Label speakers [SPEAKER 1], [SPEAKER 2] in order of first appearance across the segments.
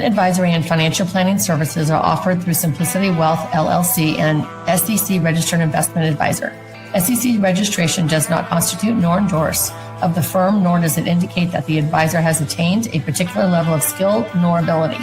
[SPEAKER 1] Investment advisory and financial planning services are offered through Simplicity Wealth, LLC, and SEC Registered Investment Advisor. SEC registration does not constitute nor endorse of the firm, nor does it indicate that the advisor has attained a particular level of skill nor ability.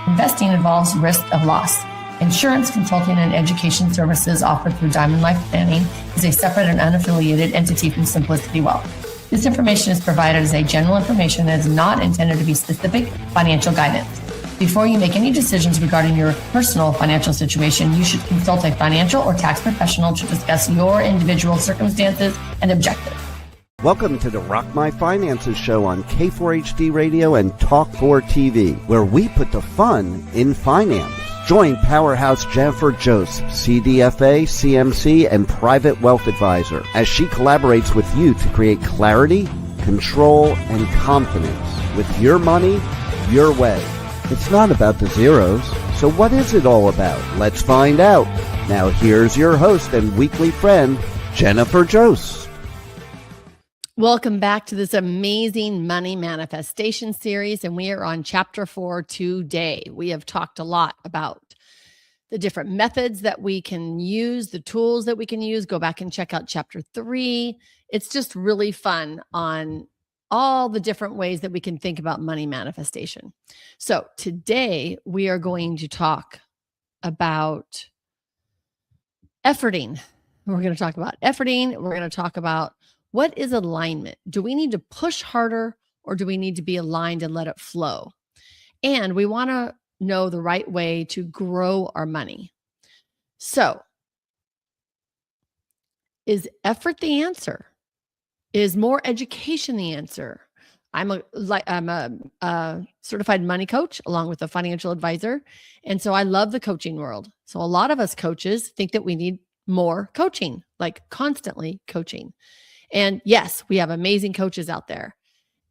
[SPEAKER 1] Investing involves risk of loss. Insurance, consulting, and education services offered through Diamond Life Planning is a separate and unaffiliated entity from Simplicity Wealth. This information is provided as a general information and is not intended to be specific financial guidance. Before you make any decisions regarding your personal financial situation, you should consult a financial or tax professional to discuss your individual circumstances and objectives.
[SPEAKER 2] Welcome to the Rock My Finances show on K4HD Radio and Talk4 TV, where we put the fun in finance. Join Powerhouse Jennifer Joseph, CDFA, CMC, and Private Wealth Advisor, as she collaborates with you to create clarity, control, and confidence with your money, your way. It's not about the zeros, so what is it all about? Let's find out. Now here's your host and weekly friend, Jennifer Joseph.
[SPEAKER 3] Welcome back to this amazing money manifestation series, and we are on chapter 4 today. We have talked a lot about the different methods that we can use, the tools that we can use. Go back and check out chapter 3. It's just really fun on all the different ways that we can think about money manifestation. So today we are going to talk about efforting. We're going to talk about efforting. We're going to talk about what is alignment. Do we need to push harder, or do we need to be aligned and let it flow? And we want to know the right way to grow our money. So, is effort the answer? Is more education the answer? I'm a certified money coach along with a financial advisor. And so I love the coaching world. So a lot of us coaches think that we need more coaching, like constantly coaching. And yes, we have amazing coaches out there.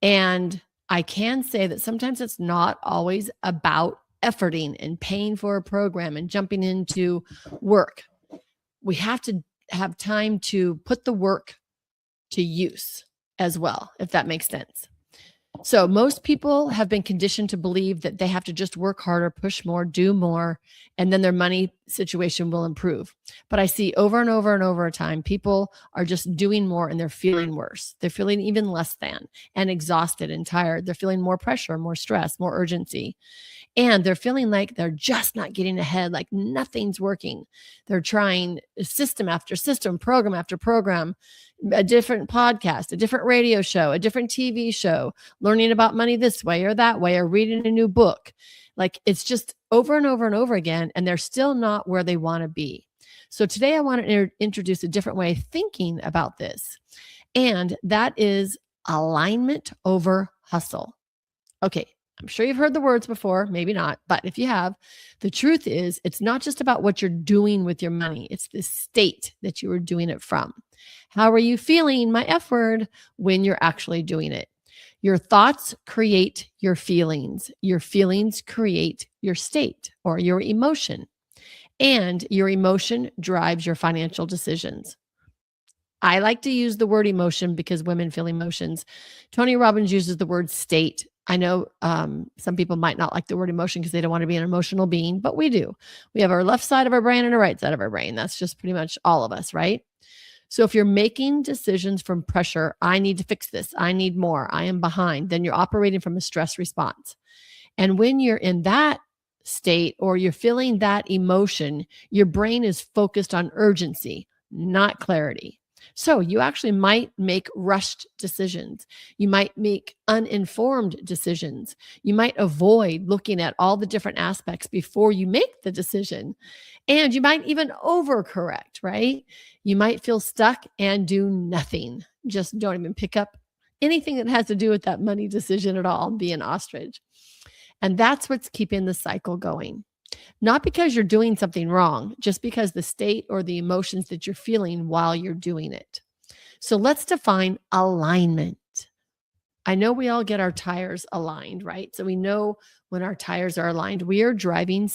[SPEAKER 3] And I can say that sometimes it's not always about efforting and paying for a program and jumping into work. We have to have time to put the work to use as well, if that makes sense. So most people have been conditioned to believe that they have to just work harder, push more, do more, and then their money situation will improve. But I see over and over and over time, people are just doing more and they're feeling worse. They're feeling even less than and exhausted and tired. They're feeling more pressure, more stress, more urgency. And they're feeling like they're just not getting ahead, like nothing's working. They're trying system after system, program after program, a different podcast, a different radio show, a different TV show, learning about money this way or that way, or reading a new book. Like it's just over and over and over again, and they're still not where they want to be. So today I want to introduce a different way of thinking about this. And that is alignment over hustle. Okay. I'm sure you've heard the words before, maybe not, but if you have, the truth is it's not just about what you're doing with your money. It's the state that you are doing it from. How are you feeling, my F word, when you're actually doing it? Your thoughts create your feelings. Your feelings create your state or your emotion. And your emotion drives your financial decisions. I like to use the word emotion because women feel emotions. Tony Robbins uses the word state. I know some people might not like the word emotion because they don't want to be an emotional being, but we do. We have our left side of our brain and our right side of our brain. That's just pretty much all of us, right? So if you're making decisions from pressure, I need to fix this, I need more, I am behind, then you're operating from a stress response. And when you're in that state or you're feeling that emotion, your brain is focused on urgency, not clarity. So you actually might make rushed decisions. You might make uninformed decisions. You might avoid looking at all the different aspects before you make the decision. And you might even overcorrect, right? You might feel stuck and do nothing. Just don't even pick up anything that has to do with that money decision at all and be an ostrich. And that's what's keeping the cycle going. Not because you're doing something wrong, just because the state or the emotions that you're feeling while you're doing it. So let's define alignment. I know we all get our tires aligned, right? So we know when our tires are aligned, we are driving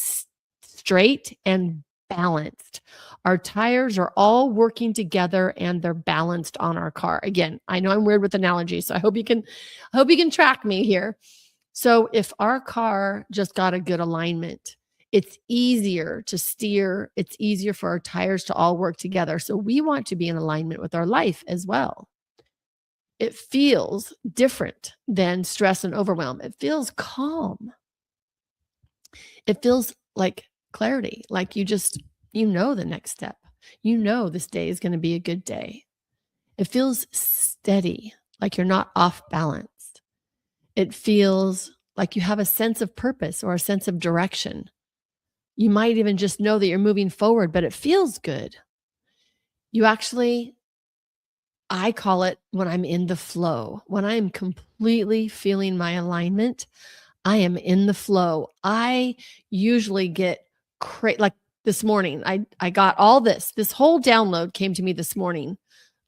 [SPEAKER 3] straight and balanced. Our tires are all working together and they're balanced on our car. Again, I know I'm weird with analogies, so I hope you can track me here. So if our car just got a good alignment, it's easier to steer. It's easier for our tires to all work together. So we want to be in alignment with our life as well. It feels different than stress and overwhelm. It feels calm. It feels like clarity, like you know the next step. You know this day is going to be a good day. It feels steady, like you're not off balance. It feels like you have a sense of purpose or a sense of direction. You might even just know that you're moving forward, but it feels good. You actually, I call it when I'm in the flow, when I'm completely feeling my alignment, I am in the flow. I usually get like this morning, I got all this whole download came to me this morning,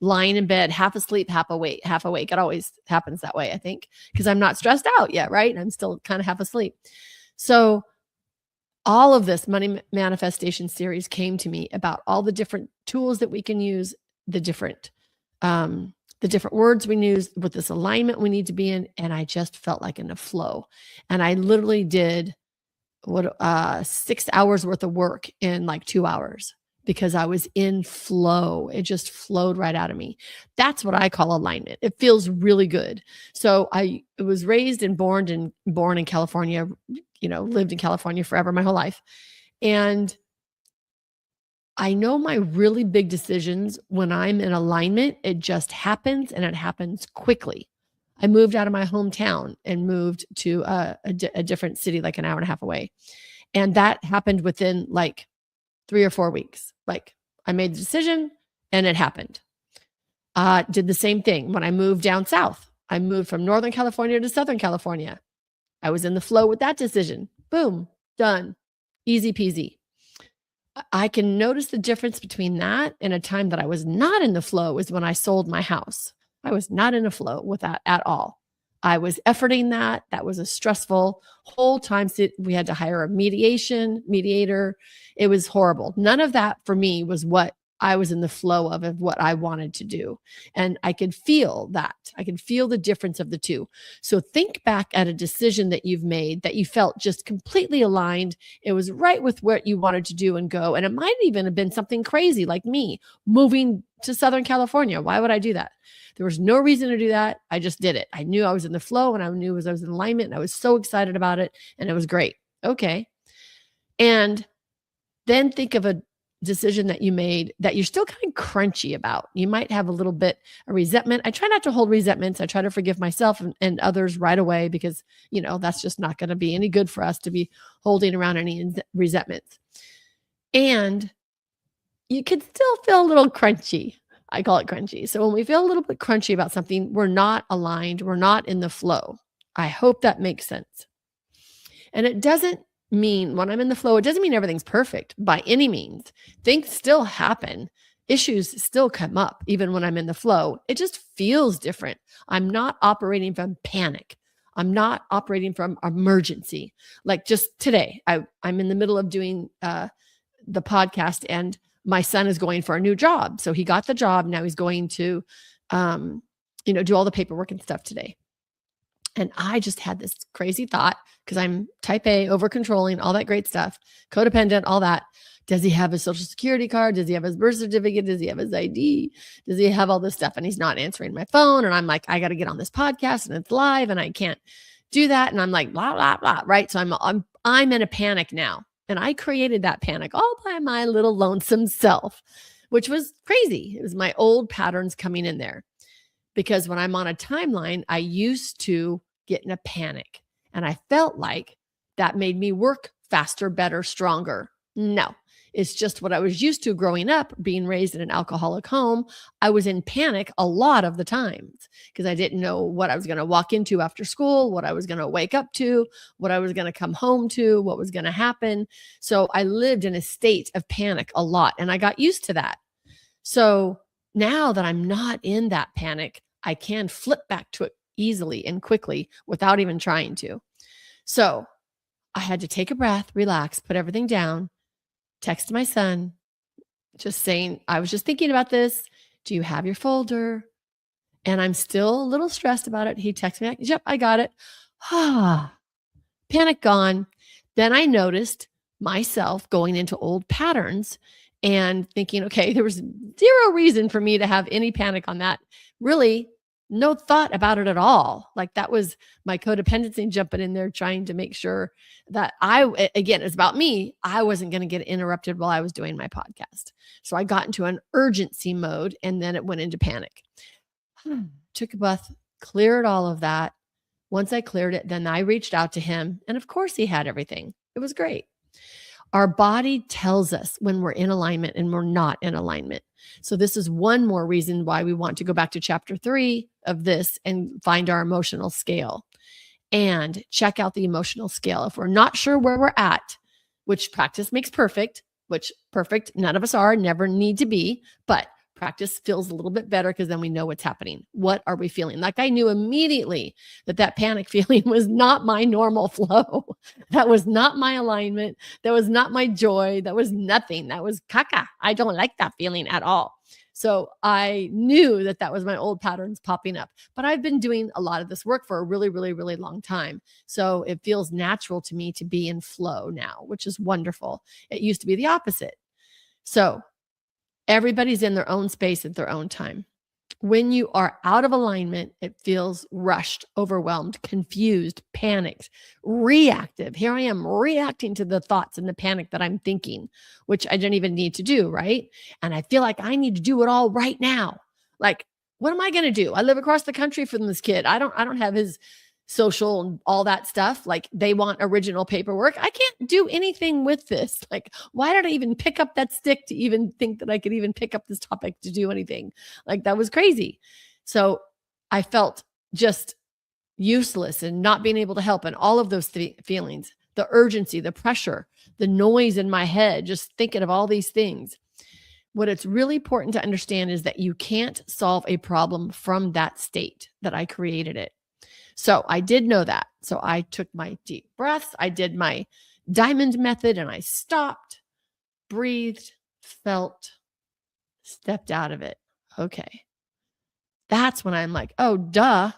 [SPEAKER 3] lying in bed, half asleep, half awake. It always happens that way, I think, because I'm not stressed out yet, right? I'm still kind of half asleep. So all of this money manifestation series came to me about all the different tools that we can use, the different words we use with this alignment we need to be in. And I just felt like in a flow. And I literally did 6 hours worth of work in like 2 hours because I was in flow. It just flowed right out of me. That's what I call alignment. It feels really good. So I was raised and born in California, lived in California forever, my whole life. And I know my really big decisions, when I'm in alignment, it just happens, and it happens quickly. I moved out of my hometown and moved to a different city, like an hour and a half away. And that happened within like 3 or 4 weeks. Like I made the decision and it happened. Did the same thing when I moved down south. I moved from Northern California to Southern California. I was in the flow with that decision. Boom, done. Easy peasy. I can notice the difference between that and a time that I was not in the flow is when I sold my house. I was not in a flow with that at all. I was efforting that. That was a stressful whole time. We had to hire a mediator. It was horrible. None of that for me was what I was in the flow of what I wanted to do. And I could feel that. I could feel the difference of the two. So think back at a decision that you've made that you felt just completely aligned. It was right with what you wanted to do and go. And it might even have been something crazy like me moving to Southern California. Why would I do that? There was no reason to do that. I just did it. I knew I was in the flow and I knew I was in alignment and I was so excited about it and it was great. Okay. And then think of a decision that you made that you're still kind of crunchy about. You might have a little bit of resentment. I try not to hold resentments. I try to forgive myself and others right away because, that's just not going to be any good for us to be holding around any resentments. And you can still feel a little crunchy. I call it crunchy. So when we feel a little bit crunchy about something, we're not aligned. We're not in the flow. I hope that makes sense. And it doesn't mean when I'm in the flow, it doesn't mean everything's perfect by any means. Things still happen. Issues still come up even when I'm in the flow. It just feels different. I'm not operating from panic. I'm not operating from emergency. Like just today, I'm in the middle of doing the podcast and my son is going for a new job. So he got the job. Now he's going to, do all the paperwork and stuff today. And I just had this crazy thought because I'm type A, over controlling, all that great stuff, codependent, all that. Does he have his social security card? Does he have his birth certificate? Does he have his ID? Does he have all this stuff? And he's not answering my phone. And I'm like, I got to get on this podcast and it's live and I can't do that. And I'm like, blah, blah, blah. Right. So I'm in a panic now. And I created that panic all by my little lonesome self, which was crazy. It was my old patterns coming in there. Because when I'm on a timeline, I used to get in a panic. And I felt like that made me work faster, better, stronger. No, it's just what I was used to growing up, being raised in an alcoholic home. I was in panic a lot of the times because I didn't know what I was going to walk into after school, what I was going to wake up to, what I was going to come home to, what was going to happen. So I lived in a state of panic a lot and I got used to that. So now that I'm not in that panic, I can flip back to it easily and quickly without even trying to. So I had to take a breath, relax, put everything down, text my son, just saying, I was just thinking about this. Do you have your folder? And I'm still a little stressed about it. He texted me, yep, I got it. Panic gone. Then I noticed myself going into old patterns and thinking, okay, there was zero reason for me to have any panic on that. Really, no thought about it at all. Like that was my codependency jumping in there, trying to make sure that again, it's about me. I wasn't going to get interrupted while I was doing my podcast. So I got into an urgency mode and then it went into panic. Took a breath, cleared all of that. Once I cleared it, then I reached out to him. And of course, he had everything. It was great. Our body tells us when we're in alignment and we're not in alignment. So this is one more reason why we want to go back to chapter 3 of this and find our emotional scale and check out the emotional scale. If we're not sure where we're at, which practice makes perfect, which perfect none of us are, never need to be, but practice feels a little bit better because then we know what's happening. What are we feeling? Like I knew immediately that panic feeling was not my normal flow. That was not my alignment. That was not my joy. That was nothing. That was caca. I don't like that feeling at all. So I knew that was my old patterns popping up. But I've been doing a lot of this work for a really, really, really long time. So it feels natural to me to be in flow now, which is wonderful. It used to be the opposite. So everybody's in their own space at their own time. When you are out of alignment, it feels rushed, overwhelmed, confused, panicked, reactive. Here I am reacting to the thoughts and the panic that I'm thinking, which I don't even need to do, right? And I feel like I need to do it all right now. Like, what am I going to do? I live across the country from this kid. I don't have his social and all that stuff. Like they want original paperwork. I can't do anything with this. Like, why did I even pick up that stick to even think that I could even pick up this topic to do anything? Like that was crazy. So I felt just useless and not being able to help and all of those feelings, the urgency, the pressure, the noise in my head, just thinking of all these things. What it's really important to understand is that you can't solve a problem from that state that I created it. So I did know that. So I took my deep breaths. I did my diamond method and I stopped, breathed, felt, stepped out of it. Okay. That's when I'm like, oh, duh.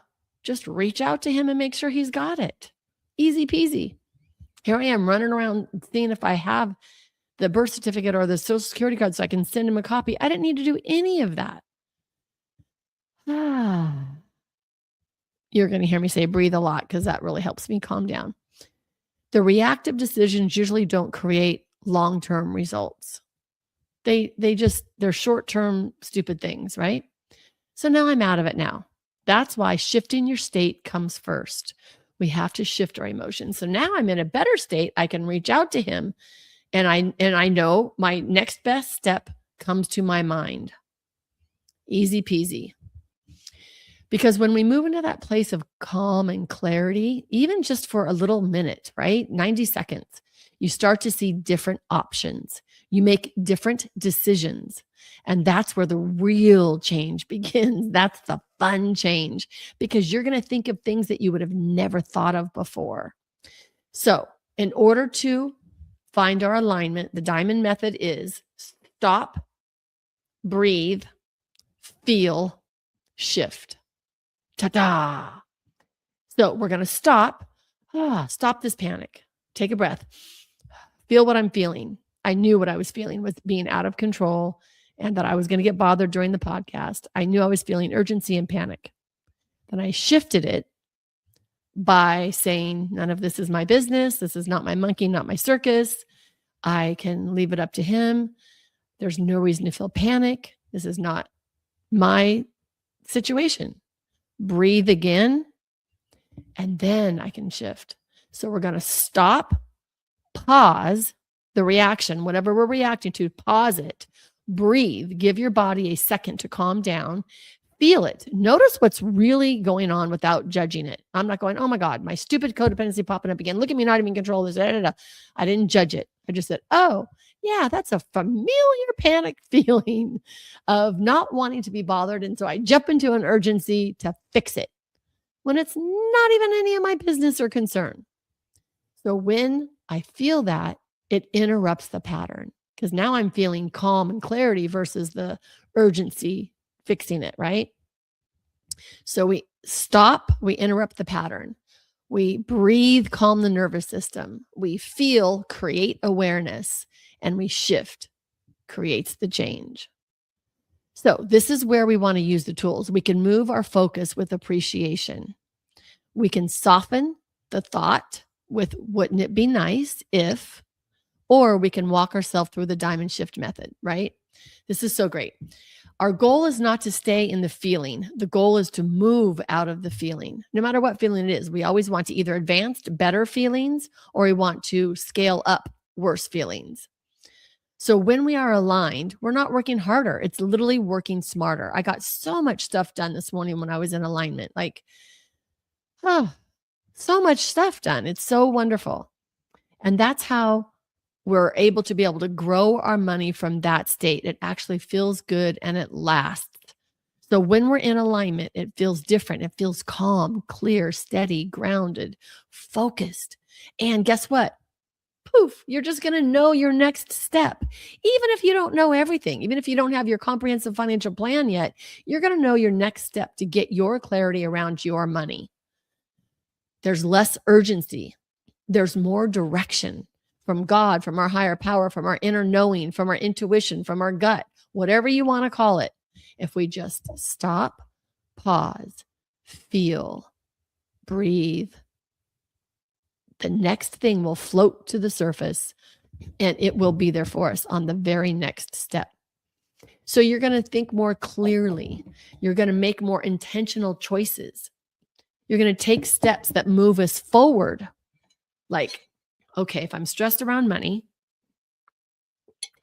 [SPEAKER 3] Just reach out to him and make sure he's got it. Easy peasy. Here I am running around seeing if I have the birth certificate or the social security card so I can send him a copy. I didn't need to do any of that. You're going to hear me say breathe a lot because that really helps me calm down. The reactive decisions usually don't create long-term results. They're short-term stupid things, right? So now I'm out of it now. That's why shifting your state comes first. We have to shift our emotions. So now I'm in a better state. I can reach out to him and I know my next best step comes to my mind. Easy peasy. Because when we move into that place of calm and clarity, even just for a little minute, right? 90 seconds, you start to see different options. You make different decisions. And that's where the real change begins. That's the fun change because you're going to think of things that you would have never thought of before. So in order to find our alignment, the diamond method is stop, breathe, feel, shift. Ta-da. So we're going to stop this panic. Take a breath. Feel what I'm feeling. I knew what I was feeling was being out of control and that I was going to get bothered during the podcast. I knew I was feeling urgency and panic. Then I shifted it by saying, none of this is my business. This is not my monkey, not my circus. I can leave it up to him. There's no reason to feel panic. This is not my situation. Breathe again, and then I can shift. So we're going to stop, pause the reaction, whatever we're reacting to, pause it, breathe, give your body a second to calm down, feel it. Notice what's really going on without judging it. I'm not going, oh my God, my stupid codependency popping up again. Look at me not even control this. I didn't judge it. I just said, oh, yeah, that's a familiar panic feeling of not wanting to be bothered. And so I jump into an urgency to fix it when it's not even any of my business or concern. So when I feel that, it interrupts the pattern because now I'm feeling calm and clarity versus the urgency fixing it, right? So we stop, we interrupt the pattern. We breathe, calm the nervous system. We feel, create awareness, and we shift, creates the change. So this is where we want to use the tools. We can move our focus with appreciation. We can soften the thought with wouldn't it be nice if, or we can walk ourselves through the diamond shift method, right? This is so great. Our goal is not to stay in the feeling. The goal is to move out of the feeling. No matter what feeling it is, we always want to either advance to better feelings or we want to scale up worse feelings. So when we are aligned, we're not working harder. It's literally working smarter. I got so much stuff done this morning when I was in alignment. Like, so much stuff done. It's so wonderful. And that's how we're able to grow our money from that state. It actually feels good and it lasts. So when we're in alignment, it feels different. It feels calm, clear, steady, grounded, focused. And guess what? Poof, you're just going to know your next step. Even if you don't know everything, even if you don't have your comprehensive financial plan yet, you're going to know your next step to get your clarity around your money. There's less urgency. There's more direction from God, from our higher power, from our inner knowing, from our intuition, from our gut, whatever you want to call it. If we just stop, pause, feel, breathe, the next thing will float to the surface and it will be there for us on the very next step. So you're going to think more clearly. You're going to make more intentional choices. You're going to take steps that move us forward. Like, okay, if I'm stressed around money,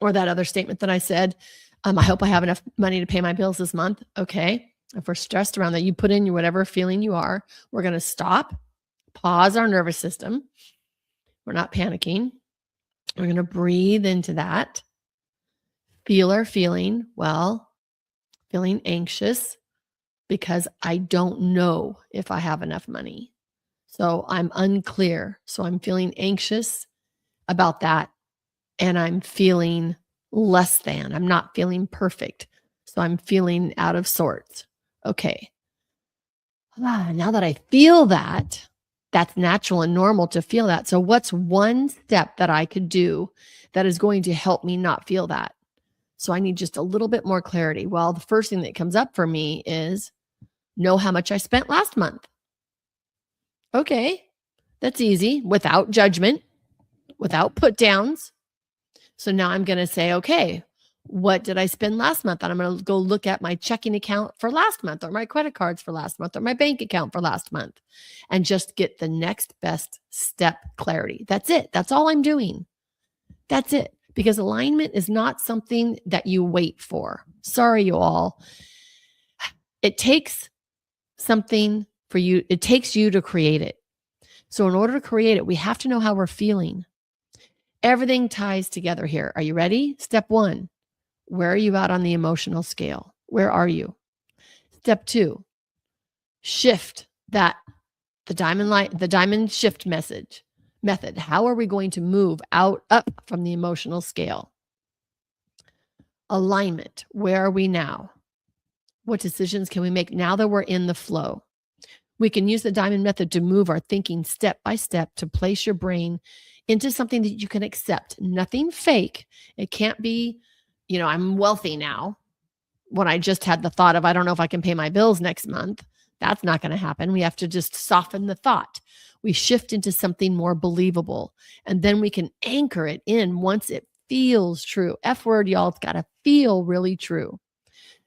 [SPEAKER 3] or that other statement that I said, I hope I have enough money to pay my bills this month. Okay. If we're stressed around that, you put in your whatever feeling you are, we're going to stop, pause our nervous system. We're not panicking. We're going to breathe into that. Feel our feeling. Well, feeling anxious because I don't know if I have enough money. So I'm unclear. So I'm feeling anxious about that. And I'm feeling less than. I'm not feeling perfect. So I'm feeling out of sorts. Okay. Now that I feel that, that's natural and normal to feel that. So what's one step that I could do that is going to help me not feel that? So I need just a little bit more clarity. Well, the first thing that comes up for me is know how much I spent last month. Okay, that's easy, without judgment, without put downs. So now I'm going to say, okay, what did I spend last month? And I'm going to go look at my checking account for last month, or my credit cards for last month, or my bank account for last month, and just get the next best step clarity. That's it. That's all I'm doing. That's it. Because alignment is not something that you wait for. Sorry, you all. It takes something for you. It takes you to create it. So in order to create it, we have to know how we're feeling. Everything ties together here. Are you ready? Step 1, where are you at on the emotional scale? Where are you? Step 2, shift the diamond shift method. How are we going to move up from the emotional scale? Alignment. Where are we now? What decisions can we make now that we're in the flow? We can use the diamond method to move our thinking step by step to place your brain into something that you can accept. Nothing fake. It can't be, I'm wealthy now when I just had the thought of, I don't know if I can pay my bills next month. That's not going to happen. We have to just soften the thought. We shift into something more believable, and then we can anchor it in once it feels true. F word, y'all. It's got to feel really true.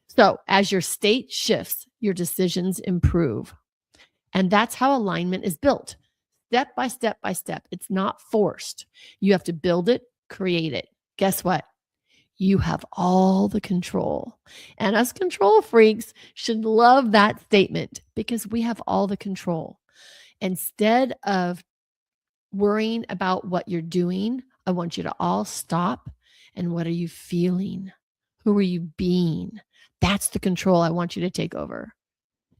[SPEAKER 3] So as your state shifts, your decisions improve. And that's how alignment is built. Step by step by step. It's not forced. You have to build it, create it. Guess what? You have all the control. And us control freaks should love that statement because we have all the control. Instead of worrying about what you're doing, I want you to all stop. And what are you feeling? Who are you being? That's the control I want you to take over.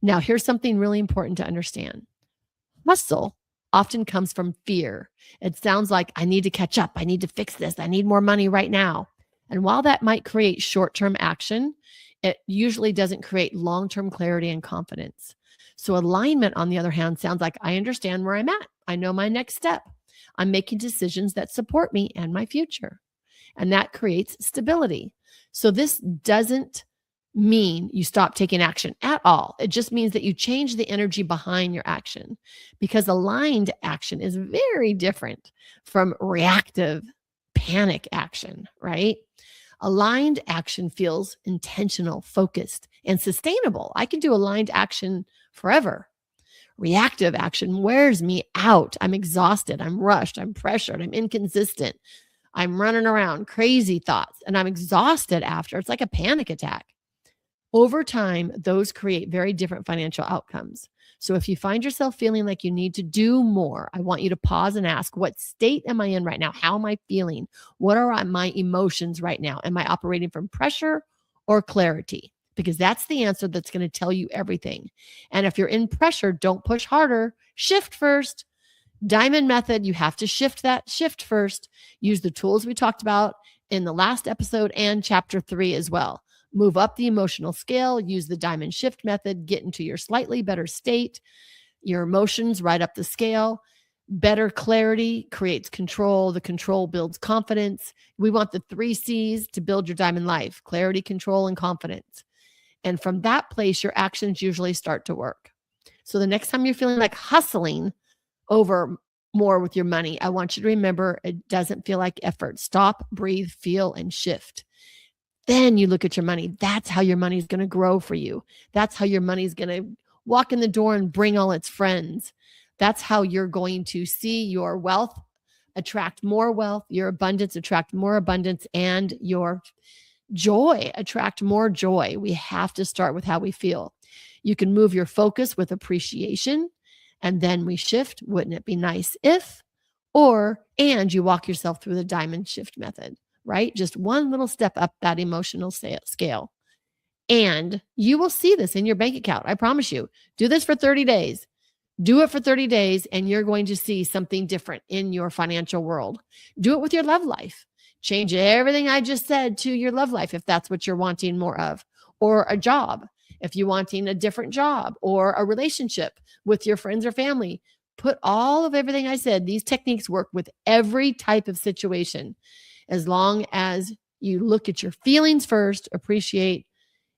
[SPEAKER 3] Now, here's something really important to understand. Hustle often comes from fear. It sounds like I need to catch up. I need to fix this. I need more money right now. And while that might create short-term action, it usually doesn't create long-term clarity and confidence. So alignment, on the other hand, sounds like I understand where I'm at. I know my next step. I'm making decisions that support me and my future. And that creates stability. So this doesn't mean you stop taking action at all. It just means that you change the energy behind your action, because aligned action is very different from reactive panic action, right? Aligned action feels intentional, focused, and sustainable. I can do aligned action forever. Reactive action wears me out. I'm exhausted. I'm rushed. I'm pressured. I'm inconsistent. I'm running around, crazy thoughts, and I'm exhausted after. It's like a panic attack. Over time, those create very different financial outcomes. So if you find yourself feeling like you need to do more, I want you to pause and ask, what state am I in right now? How am I feeling? What are my emotions right now? Am I operating from pressure or clarity? Because that's the answer that's going to tell you everything. And if you're in pressure, don't push harder. Shift first. Diamond method, you have to shift first. Use the tools we talked about in the last episode and chapter 3 as well. Move up the emotional scale, use the diamond shift method, get into your slightly better state, your emotions right up the scale. Better clarity creates control. The control builds confidence. We want the 3 C's to build your diamond life: clarity, control, and confidence. And from that place, your actions usually start to work. So the next time you're feeling like hustling over more with your money, I want you to remember it doesn't feel like effort. Stop, breathe, feel, and shift. Then you look at your money. That's how your money is going to grow for you. That's how your money is going to walk in the door and bring all its friends. That's how you're going to see your wealth attract more wealth, your abundance attract more abundance, and your joy attract more joy. We have to start with how we feel. You can move your focus with appreciation, and then we shift. Wouldn't it be nice if? And you walk yourself through the diamond shift method. Right? Just one little step up that emotional scale. And you will see this in your bank account. I promise you. Do this for 30 days. Do it for 30 days, and you're going to see something different in your financial world. Do it with your love life. Change everything I just said to your love life if that's what you're wanting more of, or a job if you're wanting a different job, or a relationship with your friends or family. Put all of everything I said. These techniques work with every type of situation. As long as you look at your feelings first, appreciate,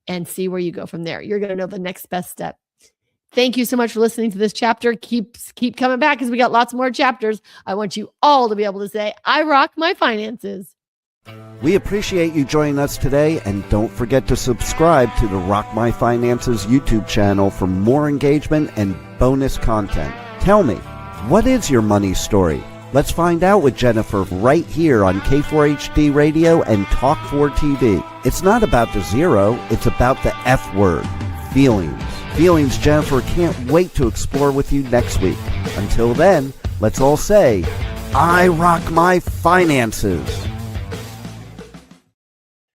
[SPEAKER 3] and see where you go from there. You're going to know the next best step. Thank you so much for listening to this chapter. Keep coming back because we got lots more chapters. I want you all to be able to say, I rock my finances.
[SPEAKER 2] We appreciate you joining us today, and don't forget to subscribe to the Rock My Finances YouTube channel for more engagement and bonus content. Tell me, what is your money story? Let's find out with Jennifer right here on K4HD Radio and Talk4 TV. It's not about the zero, it's about the F word, feelings. Feelings Jennifer can't wait to explore with you next week. Until then, let's all say, I rock my finances.